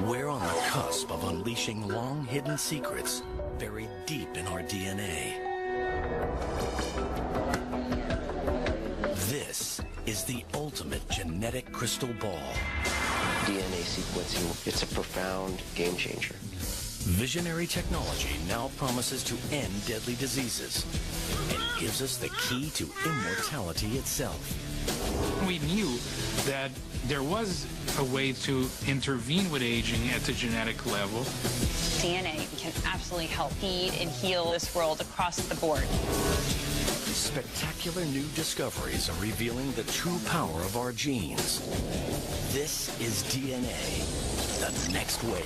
We're on the cusp of unleashing long-hidden secrets buried deep in our DNA. This is the ultimate genetic crystal ball. DNA sequencing, it's a profound game changer. Visionary technology now promises to end deadly diseases and gives us the key to immortality itself. We knew that there was a way to intervene with aging at the genetic level. DNA can absolutely help feed and heal this world across the board. Spectacular new discoveries are revealing the true power of our genes. This is DNA, the next wave.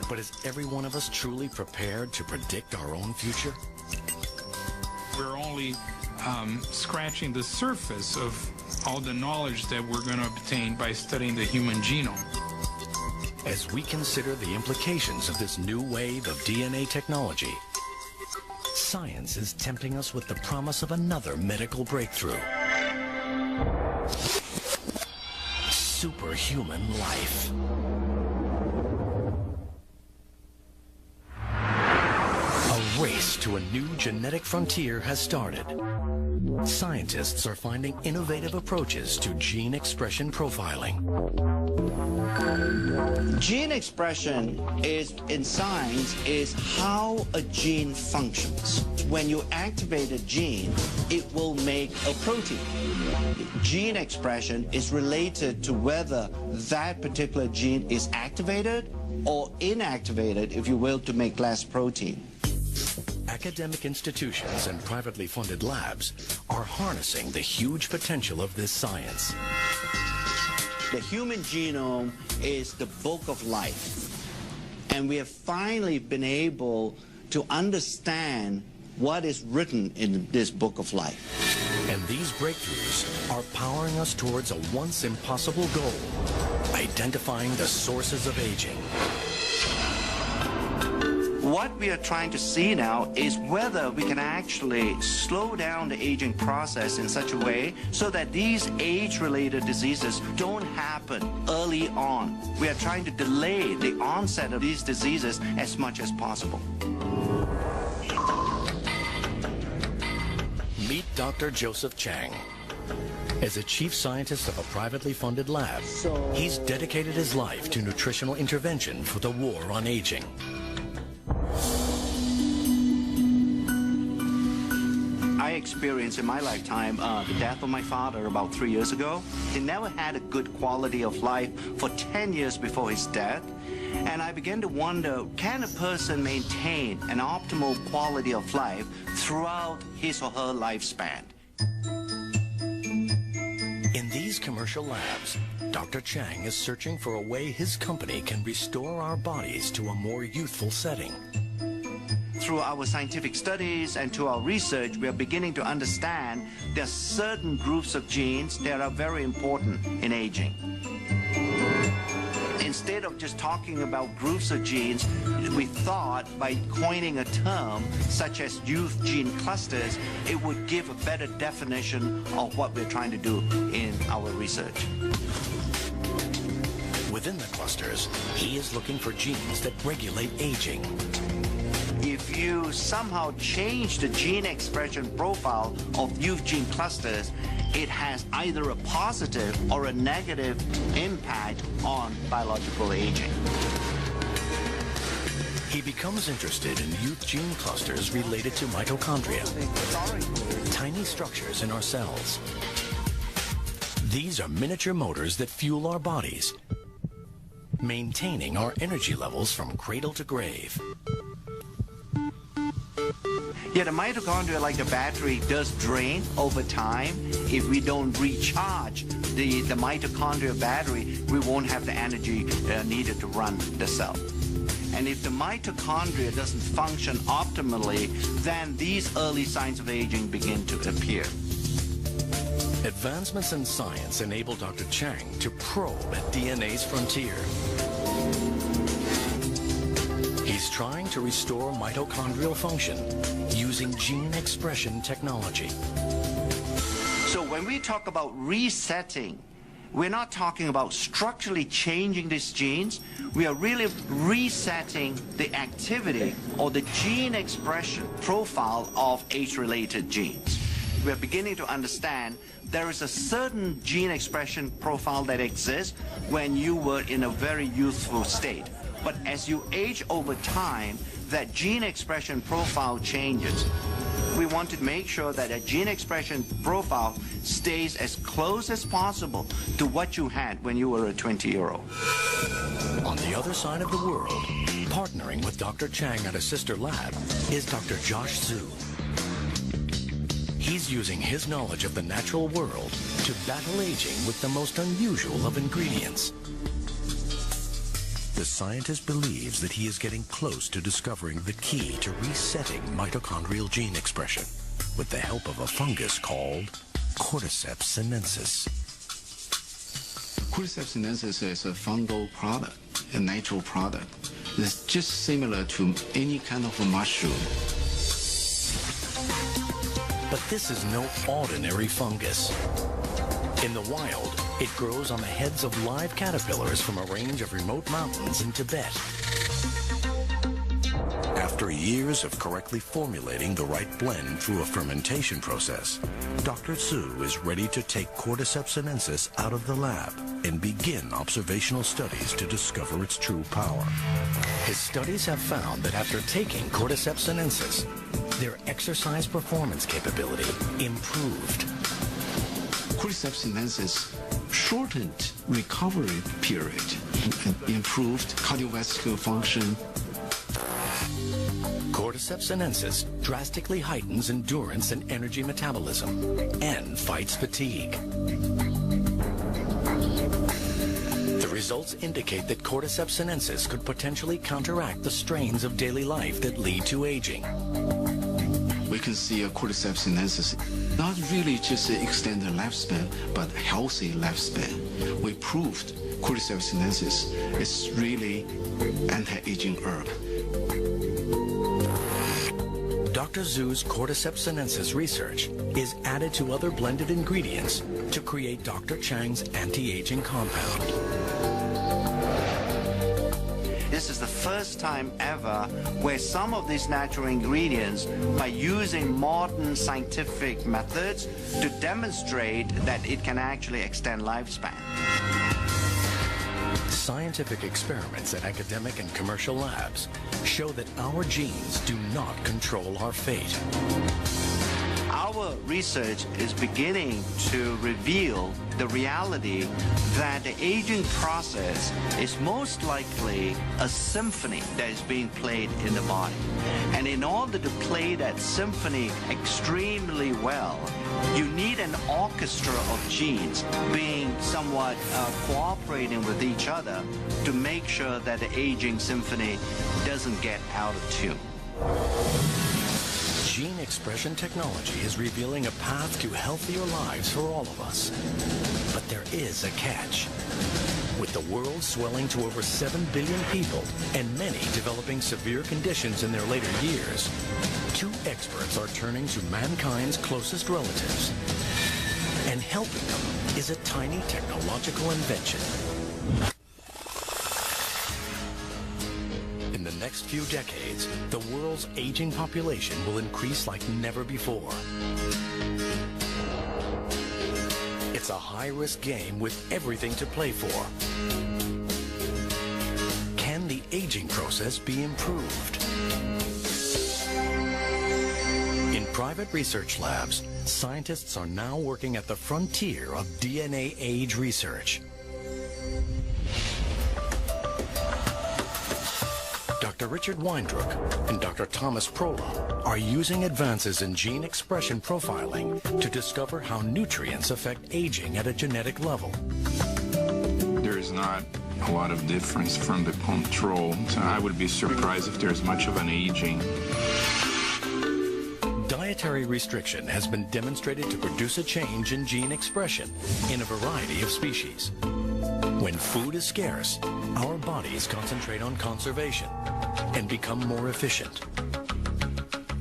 But is every one of us truly prepared to predict our own future? We're only scratching the surface of all the knowledge that we're going to obtain by studying the human genome. As we consider the implications of this new wave of DNA technology, science is tempting us with the promise of another medical breakthrough. Superhuman life. A race to a new genetic frontier has started. Scientists are finding innovative approaches to gene expression profiling. Gene expression in science is how a gene functions. When you activate a gene, it will make a protein. Gene expression is related to whether that particular gene is activated or inactivated, if you will, to make less protein. Academic institutions and privately funded labs are harnessing the huge potential of this science. The human genome is the book of life, and we have finally been able to understand what is written in this book of life. And these breakthroughs are powering us towards a once impossible goal, identifying the sources of aging. What we are trying to see now is whether we can actually slow down the aging process in such a way so that these age-related diseases don't happen early on. We are trying to delay the onset of these diseases as much as possible. Meet Dr. Joseph Chang. As a chief scientist of a privately funded lab, he's dedicated his life to nutritional intervention for the war on aging. I experienced in my lifetime the death of my father about 3 years ago. He never had a good quality of life for 10 years before his death. And I began to wonder, can a person maintain an optimal quality of life throughout his or her lifespan? In these commercial labs, Dr. Chang is searching for a way his company can restore our bodies to a more youthful setting. Through our scientific studies and to our research, we are beginning to understand there are certain groups of genes that are very important in aging. Instead of just talking about groups of genes, we thought by coining a term such as youth gene clusters, it would give a better definition of what we're trying to do in our research. Within the clusters, he is looking for genes that regulate aging. If you somehow change the gene expression profile of youth gene clusters, it has either a positive or a negative impact on biological aging. He becomes interested in youth gene clusters related to mitochondria, tiny structures in our cells. These are miniature motors that fuel our bodies, maintaining our energy levels from cradle to grave. Yeah, the mitochondria, like the battery, does drain over time. If we don't recharge the mitochondria battery, we won't have the energy needed to run the cell. And if the mitochondria doesn't function optimally, then these early signs of aging begin to appear. Advancements in science enable Dr. Chang to probe at DNA's frontier. He's trying to restore mitochondrial function using gene expression technology. So when we talk about resetting, we're not talking about structurally changing these genes. We are really resetting the activity or the gene expression profile of age-related genes. We're beginning to understand there is a certain gene expression profile that exists when you were in a very youthful state. But as you age over time, that gene expression profile changes. We want to make sure that a gene expression profile stays as close as possible to what you had when you were a 20-year-old. On the other side of the world, partnering with Dr. Chang at a sister lab, is Dr. Josh Zhu. He's using his knowledge of the natural world to battle aging with the most unusual of ingredients. The scientist believes that he is getting close to discovering the key to resetting mitochondrial gene expression with the help of a fungus called Cordyceps sinensis. Cordyceps sinensis is a fungal product, a natural product. It's just similar to any kind of a mushroom. But this is no ordinary fungus. In the wild, it grows on the heads of live caterpillars from a range of remote mountains in Tibet. After years of correctly formulating the right blend through a fermentation process, Dr. Zhu is ready to take Cordyceps sinensis out of the lab and begin observational studies to discover its true power. His studies have found that after taking Cordyceps sinensis, their exercise performance capability improved. Cordyceps sinensis shortened recovery period and improved cardiovascular function. Cordyceps sinensis drastically heightens endurance and energy metabolism and fights fatigue. The results indicate that Cordyceps sinensis could potentially counteract the strains of daily life that lead to aging. We can see a Cordyceps sinensis not really just extend the lifespan, but healthy lifespan. We proved Cordyceps sinensis is really anti-aging herb. Dr. Zhu's Cordyceps sinensis research is added to other blended ingredients to create Dr. Chang's anti-aging compound. This is the first time ever where some of these natural ingredients, by using modern scientific methods, to demonstrate that it can actually extend lifespan. Scientific experiments at academic and commercial labs show that our genes do not control our fate. Our research is beginning to reveal the reality that the aging process is most likely a symphony that is being played in the body. And in order to play that symphony extremely well, you need an orchestra of genes being somewhat cooperating with each other to make sure that the aging symphony doesn't get out of tune. Gene expression technology is revealing a path to healthier lives for all of us. But there is a catch. With the world swelling to over 7 billion people and many developing severe conditions in their later years, two experts are turning to mankind's closest relatives. And helping them is a tiny technological invention. In the next few decades, the world's aging population will increase like never before. It's a high-risk game with everything to play for. Can the aging process be improved? In private research labs, scientists are now working at the frontier of DNA age research. Dr. Richard Weindruck and Dr. Thomas Prola are using advances in gene expression profiling to discover how nutrients affect aging at a genetic level. There is not a lot of difference from the control, so I would be surprised if there's much of an aging. Dietary restriction has been demonstrated to produce a change in gene expression in a variety of species. When food is scarce, our bodies concentrate on conservation and become more efficient.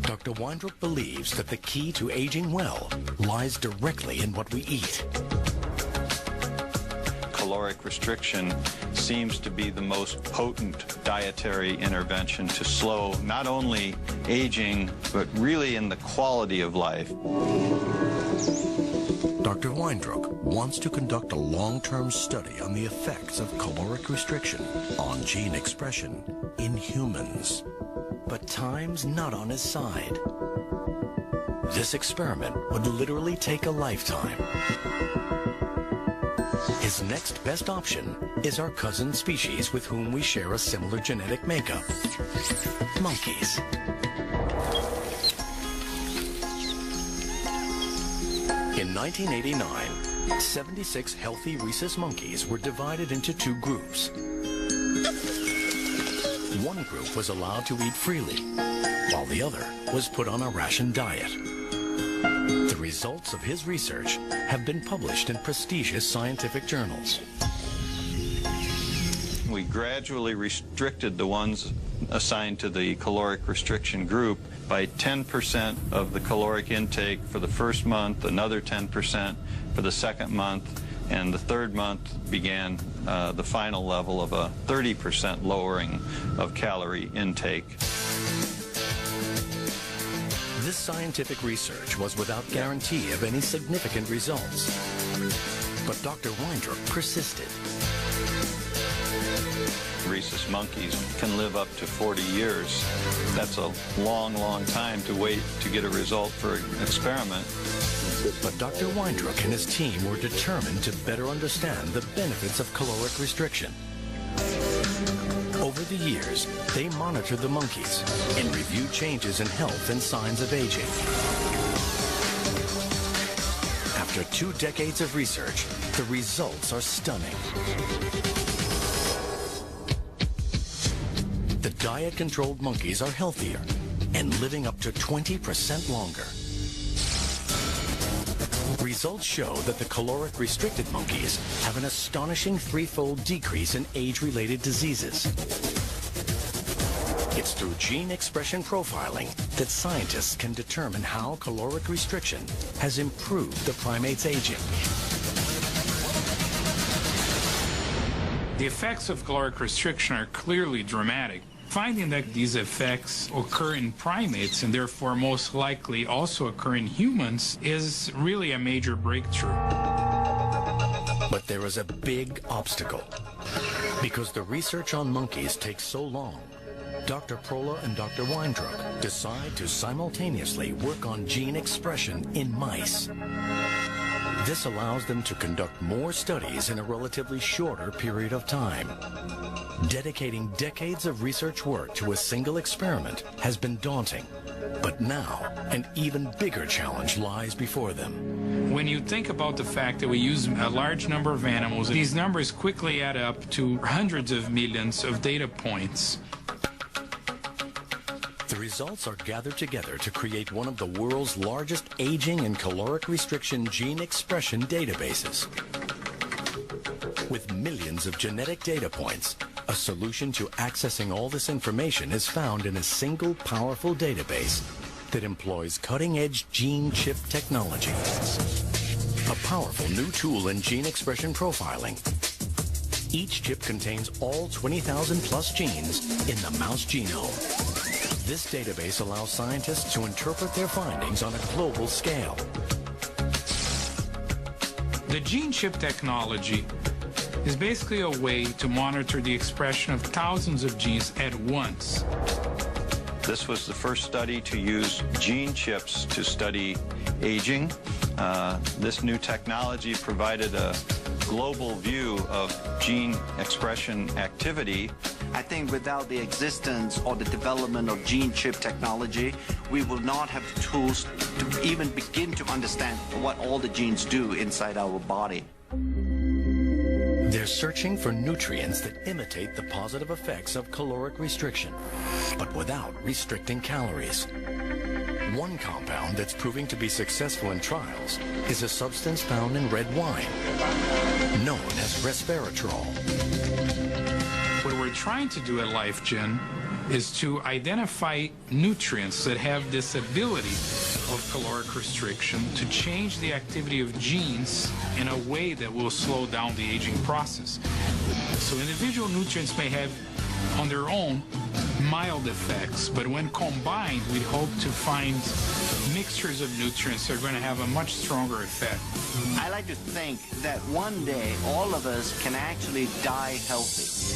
Dr. Dr. Weindruck believes that the key to aging well lies directly in what we eat. Caloric restriction seems to be the most potent dietary intervention to slow not only aging, but really in the quality of life. Dr. Weindruck wants to conduct a long-term study on the effects of caloric restriction on gene expression in humans. But time's not on his side. This experiment would literally take a lifetime. His next best option is our cousin species with whom we share a similar genetic makeup, monkeys. In 1989, 76 healthy rhesus monkeys were divided into two groups. One group was allowed to eat freely, while the other was put on a ration diet. The results of his research have been published in prestigious scientific journals. We gradually restricted the ones assigned to the caloric restriction group by 10% of the caloric intake for the first month, another 10% for the second month, and the third month began the final level of a 30% lowering of calorie intake. This scientific research was without guarantee of any significant results. But Dr. Weindruck persisted. Rhesus monkeys can live up to 40 years. That's a long, long time to wait to get a result for an experiment. But Dr. Weindruck and his team were determined to better understand the benefits of caloric restriction. Over the years, they monitored the monkeys and reviewed changes in health and signs of aging. After 2 decades of research, the results are stunning. The diet-controlled monkeys are healthier and living up to 20% longer. Results show that the caloric-restricted monkeys have an astonishing 3-fold decrease in age-related diseases. It's through gene expression profiling that scientists can determine how caloric restriction has improved the primate's aging. The effects of caloric restriction are clearly dramatic. Finding that these effects occur in primates and therefore most likely also occur in humans is really a major breakthrough. But there is a big obstacle. Because the research on monkeys takes so long, Dr. Prola and Dr. Weindruck decide to simultaneously work on gene expression in mice. This allows them to conduct more studies in a relatively shorter period of time. Dedicating decades of research work to a single experiment has been daunting, but now an even bigger challenge lies before them. When you think about the fact that we use a large number of animals, these numbers quickly add up to hundreds of millions of data points. The results are gathered together to create one of the world's largest aging and caloric restriction gene expression databases. With millions of genetic data points, a solution to accessing all this information is found in a single powerful database that employs cutting-edge gene chip technology. A powerful new tool in gene expression profiling. Each chip contains all 20,000 plus genes in the mouse genome. This database allows scientists to interpret their findings on a global scale. The gene chip technology is basically a way to monitor the expression of thousands of genes at once. This was the first study to use gene chips to study aging. This new technology provided a global view of gene expression activity. I think without the existence or the development of gene chip technology, we will not have the tools to even begin to understand what all the genes do inside our body. They're searching for nutrients that imitate the positive effects of caloric restriction, but without restricting calories. One compound that's proving to be successful in trials is a substance found in red wine, known as resveratrol. What we're trying to do at LifeGen is to identify nutrients that have this ability of caloric restriction to change the activity of genes in a way that will slow down the aging process. So individual nutrients may have on their own mild effects, but when combined, we hope to find mixtures of nutrients that are going to have a much stronger effect. I like to think that one day all of us can actually die healthy.